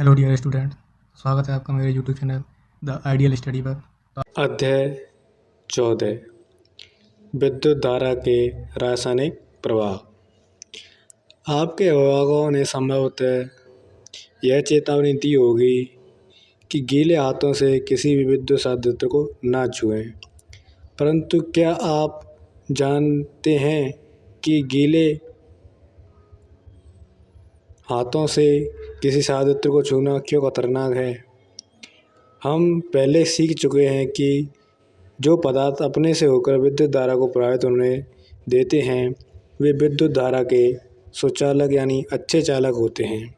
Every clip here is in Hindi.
हेलो डियर स्टूडेंट, स्वागत है आपका मेरे YouTube channel the ideal study पर। अध्याय 14 विद्युत धारा के रासायनिक प्रभाव। आपके अभिभावकों ने संभवतः यह चेतावनी दी होगी कि गीले हाथों से किसी भी विद्युत साधन को ना छुएं, परंतु क्या आप जानते हैं कि गीले हाथों से किसी साधन को छूना क्यों खतरनाक है? हम पहले सीख चुके हैं कि जो पदार्थ अपने से होकर विद्युत धारा को प्रभावित होने देते हैं वे विद्युत धारा के सुचालक यानी अच्छे चालक होते हैं।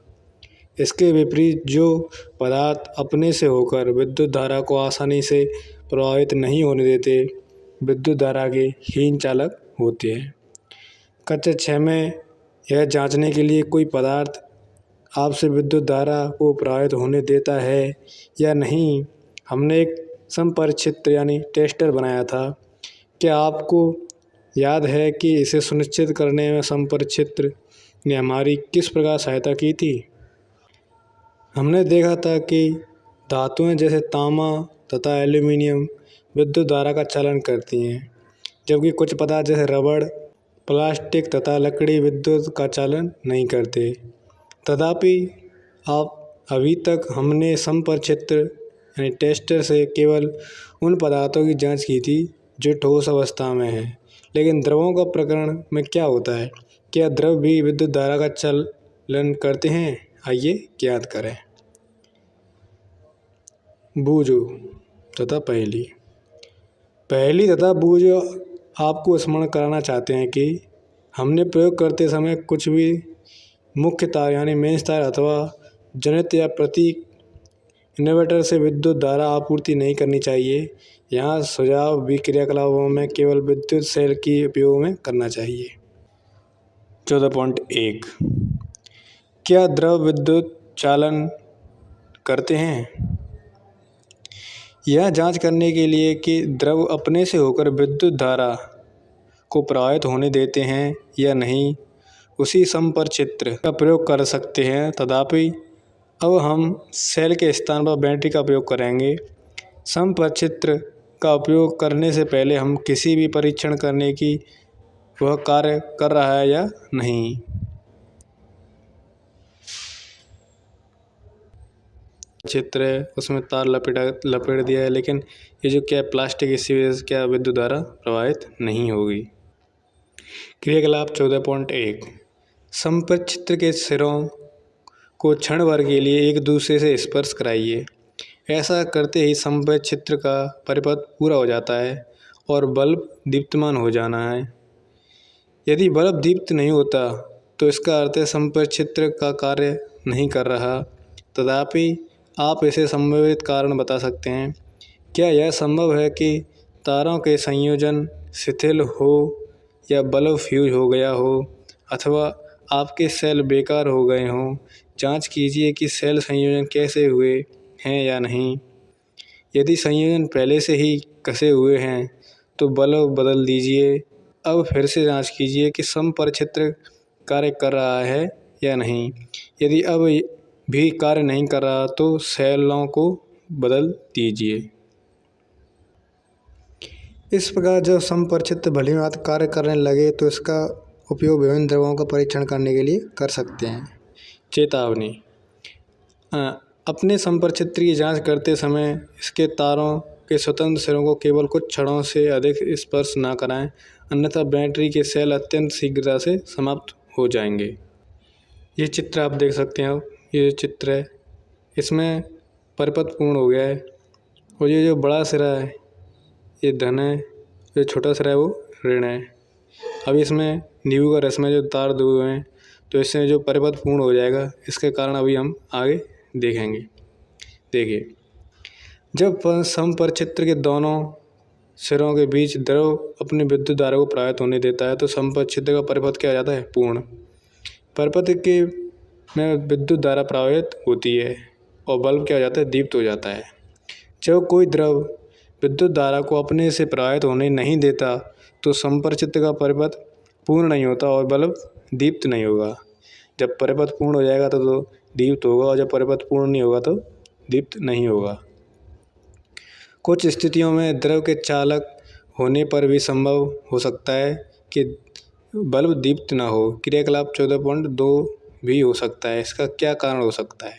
इसके विपरीत जो पदार्थ अपने से होकर विद्युत धारा को आसानी से प्रभावित नहीं होने देते विद्युत धारा के हीन चालक होते हैं। कक्षा 6 में यह जांचने के लिए कोई पदार्थ आपसे विद्युत धारा को प्रभावित होने देता है या नहीं, हमने एक संपरिचित्र यानी टेस्टर बनाया था। क्या आपको याद है कि इसे सुनिश्चित करने में संपरिचित्र ने हमारी किस प्रकार सहायता की थी? हमने देखा था कि धातुएं जैसे तांबा तथा एल्यूमीनियम विद्युत धारा का चालन करती हैं, जबकि कुछ पदार्थ जैसे रबड़, प्लास्टिक तथा लकड़ी विद्युत का चालन नहीं करते। तथापि अभी तक हमने संपरिचित्र यानी टेस्टर से केवल उन पदार्थों की जांच की थी जो ठोस अवस्था में है, लेकिन द्रवों का प्रकरण में क्या होता है? क्या द्रव भी विद्युत धारा का चालन करते हैं? आइए ज्ञात करें। बूझो तथा पहली तथा बूझो आपको स्मरण कराना चाहते हैं कि हमने प्रयोग करते समय कुछ भी मुख्य तार यानी मेंस तार अथवा जनित या प्रतीक इन्वर्टर से विद्युत धारा आपूर्ति नहीं करनी चाहिए। यहाँ सुझाव भी क्रियाकलापों में केवल विद्युत सेल की उपयोग में करना चाहिए। 14.1 क्या द्रव विद्युत चालन करते हैं? यह जांच करने के लिए कि द्रव अपने से होकर विद्युत धारा को प्रभावित होने देते हैं या नहीं, उसी संपरिचित्र का प्रयोग कर सकते हैं। तथापि अब हम सेल के स्थान पर बैटरी का उपयोग करेंगे। संपरिचित्र का उपयोग करने से पहले हम किसी भी परीक्षण करने की वह कार्य कर रहा है या नहीं। चित्र है उसमें तार लपेट दिया है, लेकिन ये जो क्या प्लास्टिक, इसी वजह से क्या विद्युत धारा प्रभावित नहीं होगी। क्रियाकलाप 14.1 संपरिचित्र के सिरों को क्षण भर के लिए एक दूसरे से स्पर्श कराइए। ऐसा करते ही संपरिचित्र का परिपथ पूरा हो जाता है और बल्ब दीप्तमान हो जाना है। यदि बल्ब दीप्त नहीं होता तो इसका अर्थ है संपरिचित्र का कार्य नहीं कर रहा। तथापि आप इसे संभावित कारण बता सकते हैं। क्या यह संभव है कि तारों के संयोजन शिथिल हो या बल्ब फ्यूज हो गया हो अथवा आपके सेल बेकार हो गए हों? जांच कीजिए कि सेल संयोजन कैसे हुए हैं या नहीं। यदि संयोजन पहले से ही कसे हुए हैं तो बल्ब बदल दीजिए। अब फिर से जांच कीजिए कि संपरिचित्र कार्य कर रहा है या नहीं। यदि अब भी कार्य नहीं कर रहा तो सेलों को बदल दीजिए। इस प्रकार जब संपरिचित्र भलीभांति कार्य करने लगे तो इसका उपयोग विभिन्न द्रव्यों का परीक्षण करने के लिए कर सकते हैं। चेतावनी, अपने संपरिचित्र की जांच करते समय इसके तारों के स्वतंत्र सिरों को केवल कुछ क्षणों से अधिक स्पर्श न कराएं, अन्यथा बैटरी के सेल अत्यंत शीघ्रता से समाप्त हो जाएंगे। ये चित्र आप देख सकते हैं। ये चित्र है, इसमें परिपथ पूर्ण हो गया है और ये जो बड़ा सिरा है ये धन है, जो छोटा सिरा है वो ऋण है। अब इसमें नींबू का रस में जो तार दे हुए हैं तो इससे जो परिपथ पूर्ण हो जाएगा, इसके कारण अभी हम आगे देखेंगे। देखिए, जब संपरिचित्र के दोनों सिरों के बीच द्रव अपनी विद्युत धारा को प्रभावित होने देता है तो संपरिचित्र का परिपथ क्या हो जाता है? पूर्ण। परिपथ के में विद्युत धारा प्रभावित होती है और बल्ब क्या हो जाता है? दीप्त हो जाता है। जब कोई द्रव विद्युत धारा को अपने से प्रभावित होने नहीं देता तो संपरिचित्र का परिपथ पूर्ण नहीं होता और बल्ब दीप्त नहीं होगा। जब परिपथ पूर्ण हो जाएगा तो दीप्त होगा और जब परिपथ पूर्ण नहीं होगा तो दीप्त नहीं होगा। कुछ स्थितियों में द्रव के चालक होने पर भी संभव हो सकता है कि बल्ब दीप्त ना हो। क्रियाकलाप 14.2 भी हो सकता है। इसका क्या कारण हो सकता है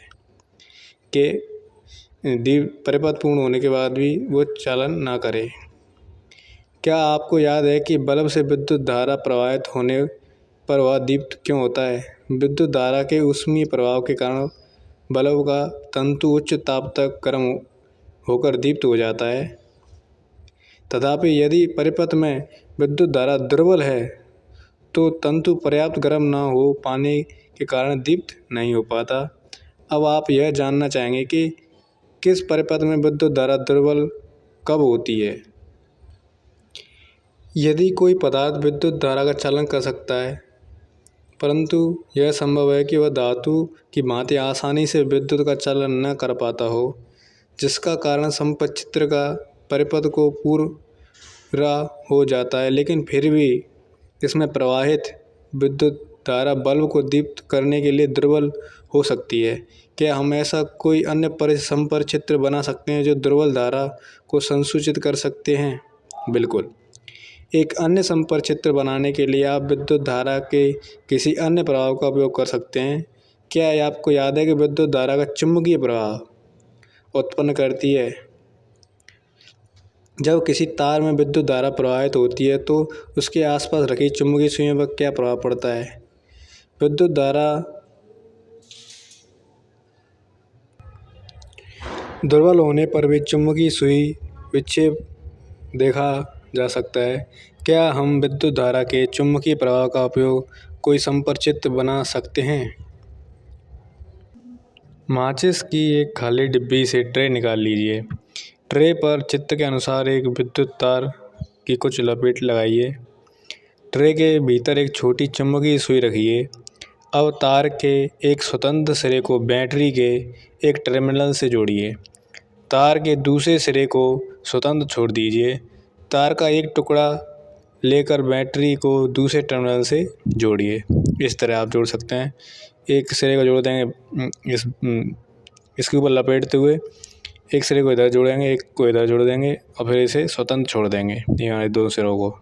कि दीप परिपथ पूर्ण होने के बाद भी वो चालन ना करे। क्या आपको याद है कि बल्ब से विद्युत धारा प्रवाहित होने पर वह दीप्त क्यों होता है? विद्युत धारा के ऊष्मीय प्रभाव के कारण बल्ब का तंतु उच्च ताप तक गर्म होकर दीप्त हो जाता है। तथापि यदि परिपथ में विद्युत धारा दुर्बल है तो तंतु पर्याप्त गर्म न हो पाने के कारण दीप्त नहीं हो पाता। अब आप यह जानना चाहेंगे कि किस परिपथ में विद्युत धारा दुर्बल कब होती है। यदि कोई पदार्थ विद्युत धारा का चालन कर सकता है परंतु यह संभव है कि वह धातु की भांति आसानी से विद्युत का चालन न कर पाता हो, जिसका कारण समपरिचित्र का परिपथ को पूरा हो जाता है, लेकिन फिर भी इसमें प्रवाहित विद्युत धारा बल्ब को दीप्त करने के लिए दुर्बल हो सकती है। क्या हम ऐसा कोई अन्य समपरिचित्र बना सकते हैं जो दुर्बल धारा को संसूचित कर सकते हैं? बिल्कुल। एक अन्य समपरिचित्र बनाने के लिए आप विद्युत धारा के किसी अन्य प्रभाव का उपयोग कर सकते हैं। क्या आपको याद है कि विद्युत धारा का चुंबकीय प्रभाव उत्पन्न करती है? जब किसी तार में विद्युत धारा प्रवाहित होती है तो उसके आसपास रखी चुंबकीय सुइयों पर क्या प्रभाव पड़ता है? विद्युत धारा दुर्बल होने पर भी चुंबकीय सुई विक्षेप देखा जा सकता है। क्या हम विद्युत धारा के चुंबकीय प्रभाव का उपयोग कोई समपरिचित्र बना सकते हैं? माचिस की एक खाली डिब्बी से ट्रे निकाल लीजिए। ट्रे पर चित्र के अनुसार एक विद्युत तार की कुछ लपेट लगाइए। ट्रे के भीतर एक छोटी चुंबकीय सुई रखिए। अब तार के एक स्वतंत्र सिरे को बैटरी के एक टर्मिनल से जोड़िए। तार के दूसरे सिरे को स्वतंत्र छोड़ दीजिए। तार का एक टुकड़ा लेकर बैटरी को दूसरे टर्मिनल से जोड़िए। इस तरह आप जोड़ सकते हैं। एक सिरे को जोड़ देंगे इसके ऊपर लपेटते हुए, एक सिरे को इधर जोड़ेंगे, एक को इधर जोड़ देंगे और फिर इसे स्वतंत्र छोड़ देंगे यहाँ दो सिरों को।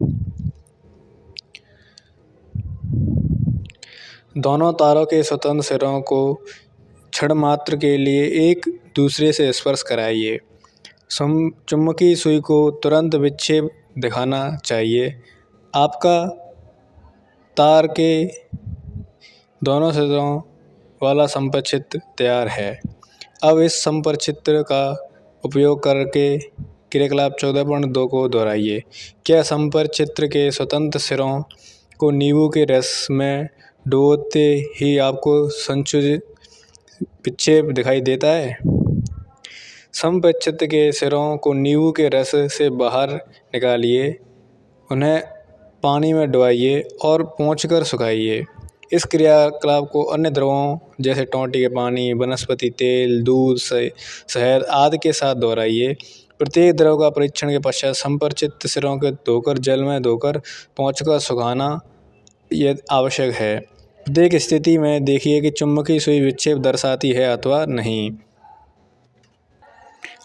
दोनों तारों के स्वतंत्र सिरों को क्षण मात्र के लिए एक दूसरे से स्पर्श कराइए। चुंबकीय सुई को तुरंत विक्षेप दिखाना चाहिए। आपका तार के दोनों सिरों वाला समपरिचित्र तैयार है। अब इस समपरिचित्र का उपयोग करके क्रियाकलाप 14.2 को दोहराइए। क्या समपरिचित्र के स्वतंत्र सिरों को नींबू के रस में डुबोते ही आपको संचुजित विक्षेप दिखाई देता है? समपरिचित्र के सिरों को नींबू के रस से बाहर निकालिए, उन्हें पानी में डुबाइए और पोंछकर सुखाइए। इस क्रियाकलाप को अन्य द्रवों जैसे टोंटी के पानी, वनस्पति तेल, दूध, शहद आदि के साथ दोहराइए। प्रत्येक द्रव का परीक्षण के पश्चात समपरिचित सिरों को धोकर जल में धोकर पोंछकर सुखाना यह आवश्यक है। प्रत्येक स्थिति में देखिए कि चुंबकीय सुई विक्षेप दर्शाती है अथवा नहीं।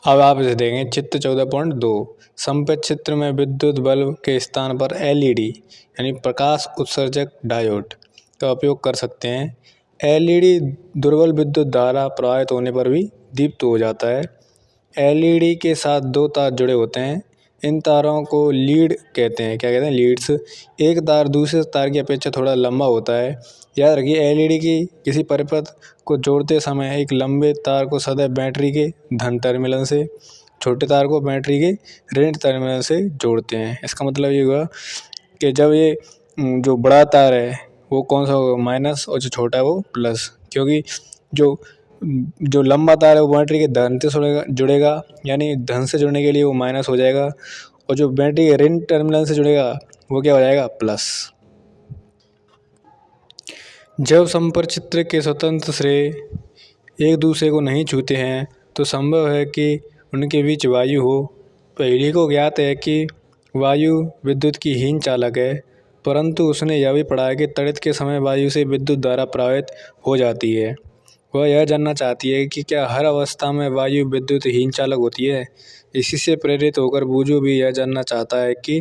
अब आप इसे देखें चित्र 14.2। समपरिचित्र में विद्युत बल्ब के स्थान पर LED यानी प्रकाश उत्सर्जक डायोड का उपयोग कर सकते हैं। LED दुर्बल विद्युत धारा प्रवाहित होने पर भी दीप्त हो जाता है। LED के साथ दो तार जुड़े होते हैं। इन तारों को लीड कहते हैं। क्या कहते हैं? लीड्स। एक तार दूसरे तार की अपेक्षा थोड़ा लंबा होता है। याद रखिए LED की किसी परिपथ को जोड़ते समय एक लंबे तार को सदैव बैटरी के धन टर्मिनल से, छोटे तार को बैटरी के ऋण टर्मिनल से जोड़ते हैं। इसका मतलब ये हुआ कि जब ये जो बड़ा तार है वो कौन सा होगा? माइनस, और जो छोटा है वो प्लस। क्योंकि जो लंबा तार है वो बैटरी के धन से जुड़ेगा यानी धन से जुड़ने के लिए वो माइनस हो जाएगा, और जो बैटरी के ऋण टर्मिनल से जुड़ेगा वो क्या हो जाएगा? प्लस। जब समपरिचित्र के स्वतंत्र सिरे एक दूसरे को नहीं छूते हैं तो संभव है कि उनके बीच वायु हो। पहली को ज्ञात है कि वायु विद्युत की हीन चालक है, परंतु उसने यह भी पढ़ा है कि तड़ित के समय वायु से विद्युत धारा प्रवाहित हो जाती है। वह यह जानना चाहती है कि क्या हर अवस्था में वायु विद्युतहीन चालक होती है। इसी से प्रेरित होकर बूझू भी यह जानना चाहता है कि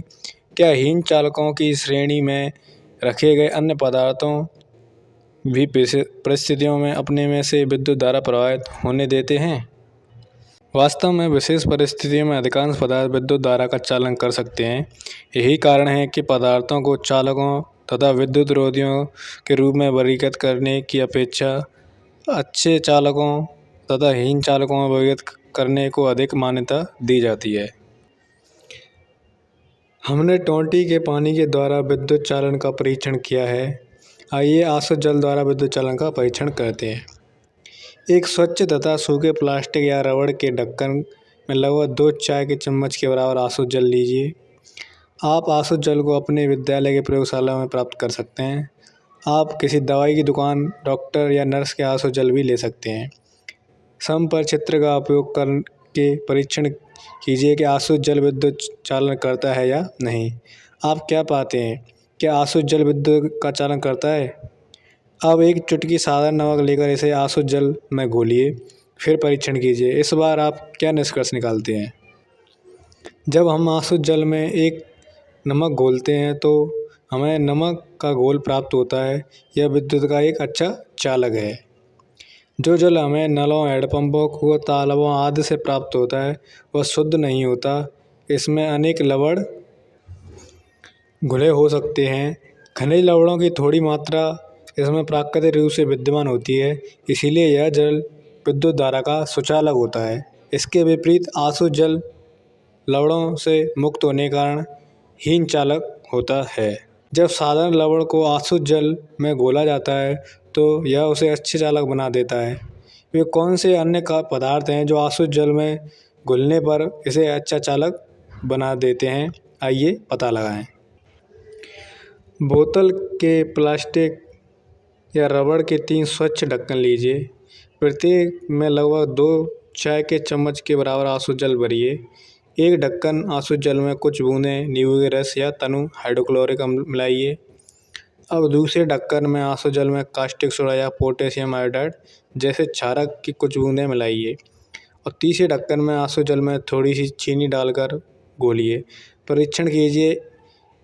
क्या हीन चालकों की श्रेणी में रखे गए अन्य पदार्थों भी परिस्थितियों में अपने में से विद्युत धारा प्रवाहित होने देते हैं। वास्तव में विशेष परिस्थितियों में अधिकांश पदार्थ विद्युत धारा का चालन कर सकते हैं। यही कारण है कि पदार्थों को चालकों तथा विद्युत रोधियों के रूप में वर्गीकृत करने की अपेक्षा अच्छे चालकों तथा हीन चालकों में वर्गीकृत करने को अधिक मान्यता दी जाती है। हमने टोंटी के पानी के द्वारा विद्युत चालन का परीक्षण किया है। आइए आसुत जल द्वारा विद्युत चालन का परीक्षण करते हैं। एक स्वच्छ तथा सूखे प्लास्टिक या रबड़ के ढक्कन में लगभग 2 चाय के चम्मच के बराबर आसुत जल लीजिए। आप आसुत जल को अपने विद्यालय के प्रयोगशाला में प्राप्त कर सकते हैं। आप किसी दवाई की दुकान, डॉक्टर या नर्स के आसुत जल भी ले सकते हैं। समपरिचित्र का उपयोग करके परीक्षण कीजिए कि आसुत जल विद्युत चालन करता है या नहीं। आप क्या पाते हैं? क्या आसुत जल विद्युत का चालन करता है? अब एक चुटकी साधारण नमक लेकर इसे आसुत जल में घोलिए, फिर परीक्षण कीजिए। इस बार आप क्या निष्कर्ष निकालते हैं? जब हम आसुत जल में एक नमक घोलते हैं तो हमें नमक का घोल प्राप्त होता है। यह विद्युत का एक अच्छा चालक है। जो जल हमें नलों, हैंडपंपों, कुओं, तालाबों आदि से प्राप्त होता है वह शुद्ध नहीं होता। इसमें अनेक लवण घुले हो सकते हैं। खनिज लवणों की थोड़ी मात्रा इसमें प्राकृतिक रूप से विद्यमान होती है, इसीलिए यह जल विद्युत धारा का सुचालक होता है। इसके विपरीत आसुत जल लवणों से मुक्त होने के कारण हीन चालक होता है। जब साधारण लवण को आसुत जल में घोला जाता है तो यह उसे अच्छे चालक बना देता है। वे कौन से अन्य पदार्थ हैं जो आसुत जल में घुलने पर इसे अच्छा चालक बना देते हैं? आइए पता लगाएं। बोतल के प्लास्टिक या रबड़ के 3 स्वच्छ ढक्कन लीजिए। प्रत्येक में लगभग 2 चाय के चम्मच के बराबर आसुत जल भरिए। एक ढक्कन आसुत जल में कुछ बूंदें नींबू के रस या तनु हाइड्रोक्लोरिक अम्ल मिलाइए। अब दूसरे ढक्कन में आसुत जल में कास्टिक सोडा या पोटेशियम आयोडाइड जैसे क्षारक की कुछ बूंदें मिलाइए और तीसरे ढक्कन में आसुत जल में थोड़ी सी चीनी डालकर घोलिए। परीक्षण कीजिए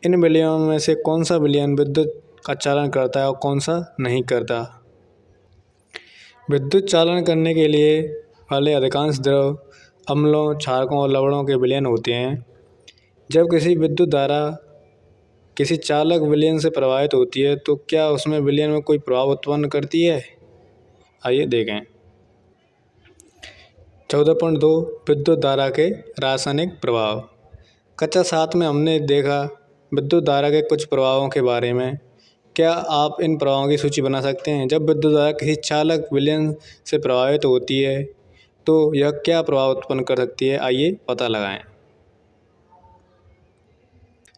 इन विलयनों में से कौन सा विलयन विद्युत का चालन करता है और कौन सा नहीं करता। विद्युत चालन करने के लिए वाले अधिकांश द्रव अम्लों, क्षारकों और लवणों के विलयन होते हैं। जब किसी विद्युत धारा किसी चालक विलयन से प्रभावित होती है तो क्या उसमें विलयन में कोई प्रभाव उत्पन्न करती है? आइए देखें। 14.2 विद्युत धारा के रासायनिक प्रभाव। कक्षा 7 में हमने देखा विद्युत धारा के कुछ प्रभावों के बारे में। क्या आप इन प्रभावों की सूची बना सकते हैं? जब विद्युत धारा किसी चालक विलयन से प्रभावित होती है तो यह क्या प्रभाव उत्पन्न कर सकती है? आइए पता लगाएं।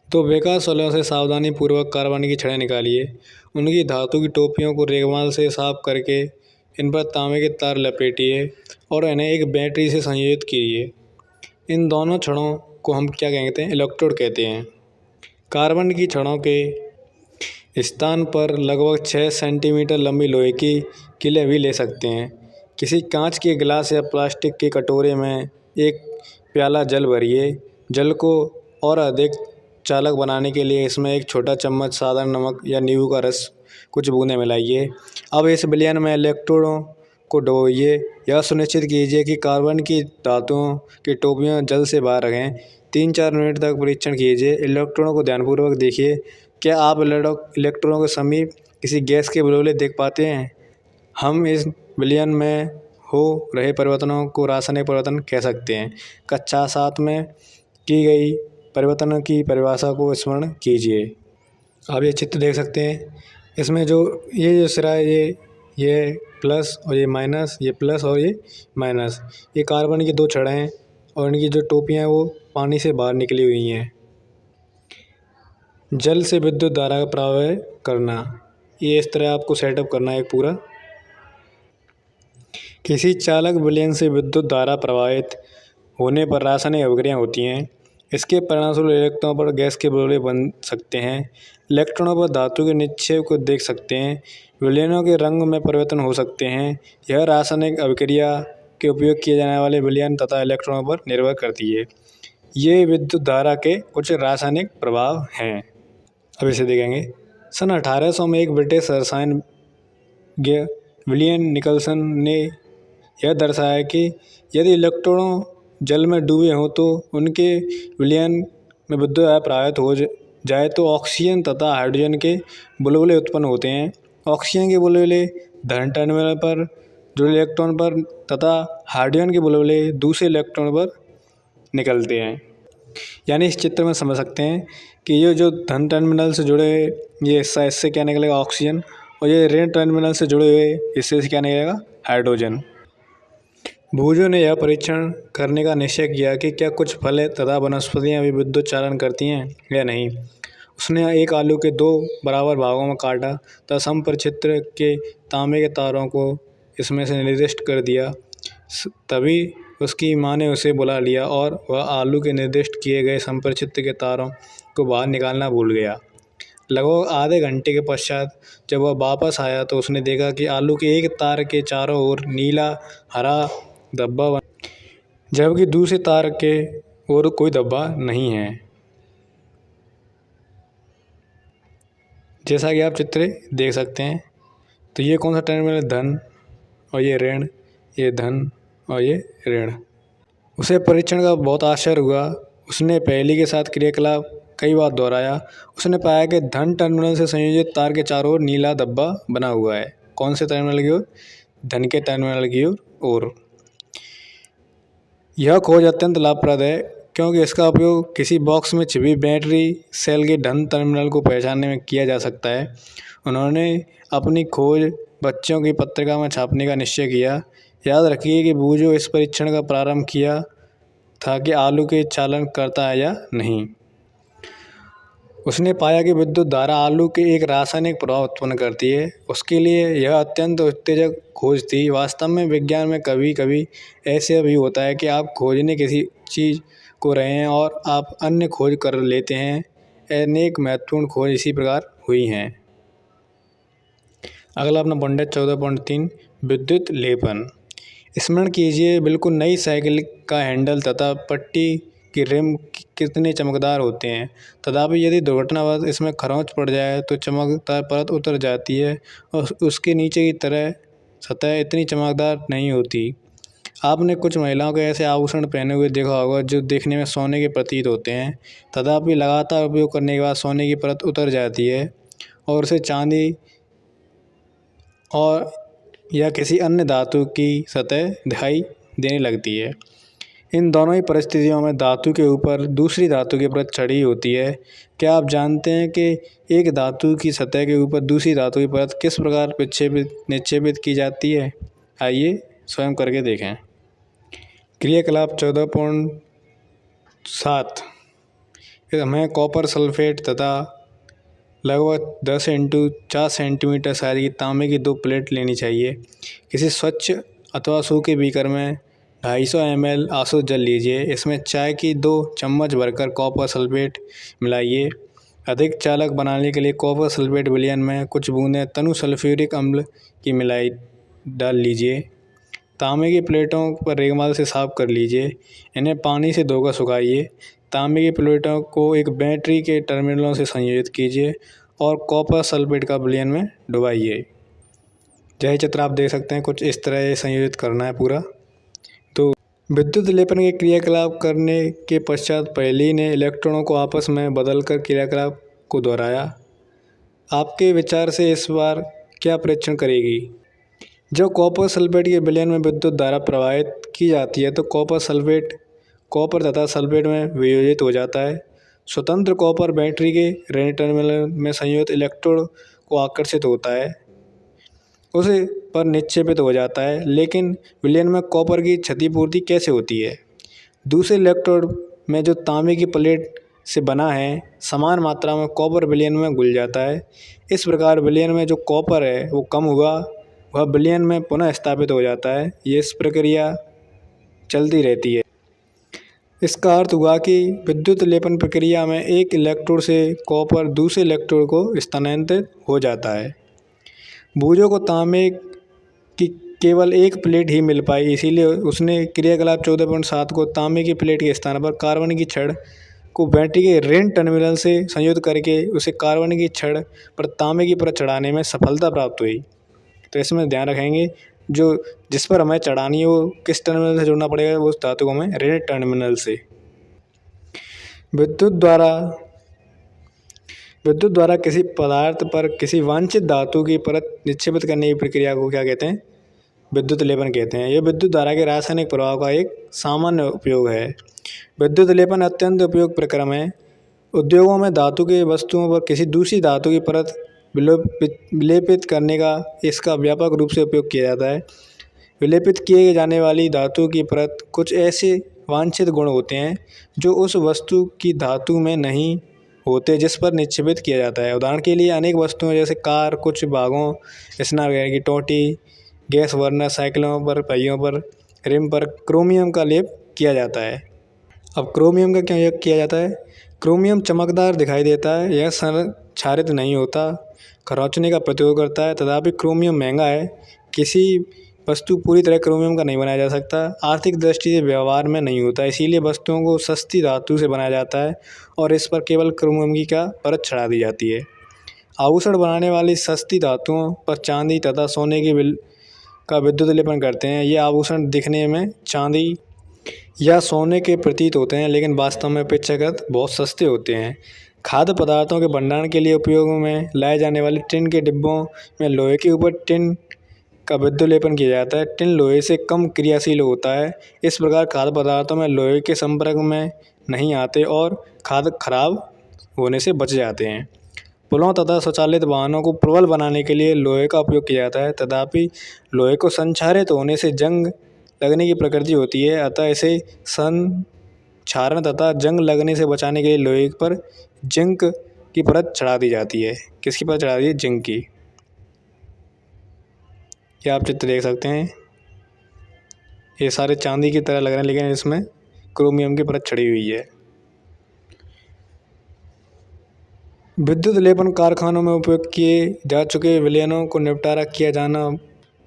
तो बेकार सलाह से सावधानी पूर्वक कार्बन की छड़ें निकालिए। उनकी धातु की टोपियों को रेगमाल से साफ करके इन पर तांबे के तार लपेटिए और इन्हें एक बैटरी से संयोजित कीजिए। इन दोनों छड़ों को हम क्या कहते हैं? इलेक्ट्रोड कहते हैं। कार्बन की छड़ों के स्थान पर लगभग 6 सेंटीमीटर लंबी लोहे की कीलें भी ले सकते हैं। किसी कांच के गिलास या प्लास्टिक के कटोरे में एक प्याला जल भरिए। जल को और अधिक चालक बनाने के लिए इसमें एक छोटा चम्मच साधारण नमक या नींबू का रस कुछ बूंदें मिलाइए। अब इस विलयन में इलेक्ट्रोडों को डुबोइए। यह सुनिश्चित कीजिए कि कार्बन की धातुओं की टोपियां जल से बाहर रखें। 3-4 मिनट तक परीक्षण कीजिए। इलेक्ट्रोडों को ध्यानपूर्वक देखिए। क्या आप इलेक्ट्रोडों के समीप किसी गैस के बुलबुले देख पाते हैं? हम इस विलयन में हो रहे परिवर्तनों को रासायनिक परिवर्तन कह सकते हैं। कक्षा 7 में की गई परिवर्तनों की परिभाषा को स्मरण कीजिए। आप ये चित्र देख सकते हैं। इसमें जो सिरा है ये प्लस और ये माइनस, ये प्लस और ये माइनस। ये कार्बन की 2 छड़ें हैं और इनकी जो टोपियाँ हैं वो पानी से बाहर निकली हुई हैं। जल से विद्युत धारा का प्रवाह करना, ये इस तरह आपको सेटअप करना है पूरा। किसी चालक विलयन से विद्युत धारा प्रवाहित होने पर रासायनिक अभिक्रियाएं होती हैं। इसके परिणामस्वरूप इलेक्ट्रॉनों पर गैस के बुलबुले बन सकते हैं। इलेक्ट्रॉनों पर धातु के निक्षेप को देख सकते हैं। विलयनों के रंग में परिवर्तन हो सकते हैं। यह रासायनिक अभिक्रिया के उपयोग किए जाने वाले विलयन तथा इलेक्ट्रॉनों पर निर्भर करती है। ये विद्युत धारा के कुछ रासायनिक प्रभाव हैं। अब इसे देखेंगे। सन 1800 में एक ब्रिटिश रसायनज्ञ विलियम निकलसन ने यह दर्शाया कि यदि इलेक्ट्रॉनों जल में डूबे हों तो उनके विलयन में विद्युत धारा प्रवाहित हो जाए तो ऑक्सीजन तथा हाइड्रोजन के बुलबुले उत्पन्न होते हैं। ऑक्सीजन के बुलबुले धन टर्मिनल पर जुड़े इलेक्ट्रॉन पर तथा हाइड्रोजन के बुलबुले दूसरे इलेक्ट्रॉन पर निकलते हैं। यानी इस चित्र में समझ सकते हैं कि ये जो धन टर्मिनल से जुड़े ये हिस्सा, इससे क्या निकलेगा ऑक्सीजन, और ये ऋण टर्मिनल से जुड़े हुए हिस्से से क्या निकलेगा हाइड्रोजन। बूजो ने यह परीक्षण करने का निश्चय किया कि क्या कुछ फल तथा वनस्पतियाँ भी विद्युत चालन करती हैं या नहीं। उसने एक आलू के 2 बराबर भागों में काटा तथा समपरिचित्र के तांबे के तारों को इसमें से निर्दिष्ट कर दिया। तभी उसकी माँ ने उसे बुला लिया और वह आलू के निर्दिष्ट किए गए समपरिचित्र के तारों को बाहर निकालना भूल गया। लगभग आधे घंटे के पश्चात जब वह वापस आया तो उसने देखा कि आलू के एक तार के चारों ओर नीला हरा धब्बा बना, जबकि दूसरे तार के ओर कोई धब्बा नहीं है। जैसा कि आप चित्र देख सकते हैं। तो ये कौन सा टर्मिनल, धन और ये ऋण, ये धन और ये ऋण। उसे परीक्षण का बहुत आश्चर्य हुआ। उसने पहेली के साथ क्रियाकलाप कई बार दोहराया। उसने पाया कि धन टर्मिनल से संयोजित तार के चारों ओर नीला धब्बा बना हुआ है। कौन से टर्मिनल की ओर? धन के टर्मिनल की ओर। यह खोज अत्यंत लाभप्रद है क्योंकि इसका उपयोग किसी बॉक्स में छिपी बैटरी सेल के धन टर्मिनल को पहचानने में किया जा सकता है। उन्होंने अपनी खोज बच्चों की पत्रिका में छापने का निश्चय किया। याद रखिए कि बूजो इस परीक्षण का प्रारंभ किया था कि आलू के चालन करता है या नहीं। उसने पाया कि विद्युत धारा आलू के एक रासायनिक प्रभाव उत्पन्न करती है। उसके लिए यह अत्यंत उत्तेजक खोज थी। वास्तव में विज्ञान में कभी कभी ऐसे भी होता है कि आप खोजने किसी चीज़ को रहे हैं और आप अन्य खोज कर लेते हैं। अनेक महत्वपूर्ण खोज इसी प्रकार हुई हैं। अगला अपना पॉइंट है 14.3 विद्युत लेपन। स्मरण कीजिए, बिल्कुल नई साइकिल का हैंडल तथा पट्टी की रिम कितने चमकदार होते हैं। तथापि यदि दुर्घटनावश इसमें खरोंच पड़ जाए तो चमकदार परत उतर जाती है और उसके नीचे की तरह सतह इतनी चमकदार नहीं होती। आपने कुछ महिलाओं के ऐसे आभूषण पहने हुए देखा होगा जो देखने में सोने के प्रतीत होते हैं, तथापि लगातार उपयोग करने के बाद सोने की परत उतर जाती है और उसे चांदी और या किसी अन्य धातु की सतह दिखाई देने लगती है। इन दोनों ही परिस्थितियों में धातु के ऊपर दूसरी धातु की परत चढ़ी होती है। क्या आप जानते हैं कि एक धातु की सतह के ऊपर दूसरी धातु की परत किस प्रकार निक्षेपित की जाती है? आइए स्वयं करके देखें। क्रियाकलाप 14.7 हमें कॉपर सल्फेट तथा लगभग 10 × 4 सेंटीमीटर साइज की तांबे की 2 प्लेट लेनी चाहिए। किसी स्वच्छ अथवा सूखे बीकर में 250 ml आसुत जल लीजिए। इसमें चाय की 2 चम्मच भरकर कॉपर सल्फेट मिलाइए। अधिक चालक बनाने के लिए कॉपर सल्फेट विलयन में कुछ बूंदें तनु सल्फ्यूरिक अम्ल की मिलाई डाल लीजिए। तांबे की प्लेटों पर रेगमाल से साफ कर लीजिए। इन्हें पानी से धोकर सुखाइए। तांबे की प्लेटों को एक बैटरी के टर्मिनलों से संयोजित कीजिए और कॉपर सल्फेट का विलयन में डुबाइए। जैसे चित्र आप देख सकते हैं, कुछ इस तरह संयोजित करना है पूरा। तो विद्युत लेपन के क्रियाकलाप करने के पश्चात पहेली ने इलेक्ट्रॉनों को आपस में बदलकर क्रियाकलाप को दोहराया। आपके विचार से इस बार क्या परीक्षण करेगी? जब कॉपर सल्फेट के विलयन में विद्युत धारा प्रवाहित की जाती है तो कॉपर सल्फेट कॉपर तथा सल्फेट में वियोजित हो जाता है। स्वतंत्र कॉपर बैटरी के ऋण टर्मिनल में संयोजित इलेक्ट्रोड को आकर्षित होता है, उसे पर निक्षेपित हो जाता है। लेकिन विलयन में कॉपर की क्षतिपूर्ति कैसे होती है? दूसरे इलेक्ट्रोड में जो तांबे की प्लेट से बना है, समान मात्रा में कॉपर विलयन में घुल जाता है। इस प्रकार विलयन में जो कॉपर है वो कम हुआ, वह विलयन में पुनः स्थापित हो जाता है। ये इस प्रक्रिया चलती रहती है। इसका अर्थ हुआ कि विद्युत लेपन प्रक्रिया में एक इलेक्ट्रोड से कॉपर दूसरे इलेक्ट्रोड को स्थानांतरित हो जाता है। बूजो को तांबे की केवल एक प्लेट ही मिल पाई, इसीलिए उसने क्रियाकलाप 14.7 को तांबे की प्लेट के स्थान पर कार्बन की छड़ को बैटरी के ऋण टर्मिनल से संयुक्त करके उसे कार्बन की छड़ पर तांबे की परत चढ़ाने में सफलता प्राप्त हुई। तो इसमें ध्यान रखेंगे जो जिस पर हमें चढ़ानी है वो किस टर्मिनल से जुड़ना पड़ेगा, वो उस धातु को हमें ऋण टर्मिनल से। विद्युत द्वारा किसी पदार्थ पर किसी वांछित धातु की परत निक्षेपित करने की प्रक्रिया को क्या कहते हैं? विद्युत लेपन कहते हैं। यह विद्युत धारा के रासायनिक प्रभाव का एक सामान्य उपयोग है। विद्युत लेपन अत्यंत उपयोगी प्रक्रम है। उद्योगों में धातु के वस्तुओं पर किसी दूसरी धातु की परत विलेपित करने का इसका व्यापक रूप से उपयोग किया जाता है। विलेपित किए जाने वाली धातु की परत कुछ ऐसे वांछित गुण होते हैं जो उस वस्तु की धातु में नहीं होते जिस पर निक्षेपित किया जाता है। उदाहरण के लिए अनेक वस्तुओं जैसे कार कुछ भागों, स्नार की टोटी, गैस बर्नर, साइकिलों पर पहियों पर रिम पर क्रोमियम का लेप किया जाता है। अब क्रोमियम का क्या उपयोग किया जाता है? क्रोमियम चमकदार दिखाई देता है, यह क्षारित नहीं होता, खरोंचने का प्रतिरोध करता है। तथापि क्रोमियम महंगा है, किसी वस्तु पूरी तरह क्रोमियम का नहीं बनाया जा सकता, आर्थिक दृष्टि से व्यवहार में नहीं होता, इसीलिए वस्तुओं को सस्ती धातु से बनाया जाता है और इस पर केवल क्रोमियम की क्या परत चढ़ा दी जाती है। आभूषण बनाने वाली सस्ती धातुओं पर चांदी तथा सोने का विद्युत लेपन करते हैं। ये आभूषण दिखने में चांदी या सोने के प्रतीत होते हैं लेकिन वास्तव में अपेक्षाकृत बहुत सस्ते होते हैं। खाद्य पदार्थों के भंडारण के लिए उपयोग में लाए जाने वाले टिन के डिब्बों में लोहे के ऊपर टिन का विद्युत लेपन किया जाता है। टिन लोहे से कम क्रियाशील होता है, इस प्रकार खाद्य पदार्थों में लोहे के संपर्क में नहीं आते और खाद्य खराब होने से बच जाते हैं। पुलों तथा स्वचालित वाहनों को प्रबल बनाने के लिए लोहे का उपयोग किया जाता है, तथापि लोहे को संक्षारित होने से जंग लगने की प्रकृति होती है, अतः इसे संक्षारण तथा जंग लगने से बचाने के लिए लोहे पर जिंक की परत चढ़ा दी जाती है। किसकी परत चढ़ा दी है? जिंक की। ये आप चित्र देख सकते हैं, ये सारे चांदी की तरह लग रहे हैं लेकिन इसमें क्रोमियम की परत चढ़ी हुई है। विद्युत लेपन कारखानों में उपयोग किए जा चुके विलयनों को निपटारा किया जाना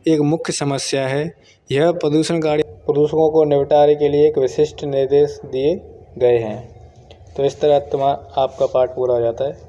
एक मुख्य समस्या है। यह प्रदूषकों को निपटारे के लिए एक विशिष्ट निर्देश दिए गए हैं। तो इस तरह आपका पाठ पूरा हो जाता है।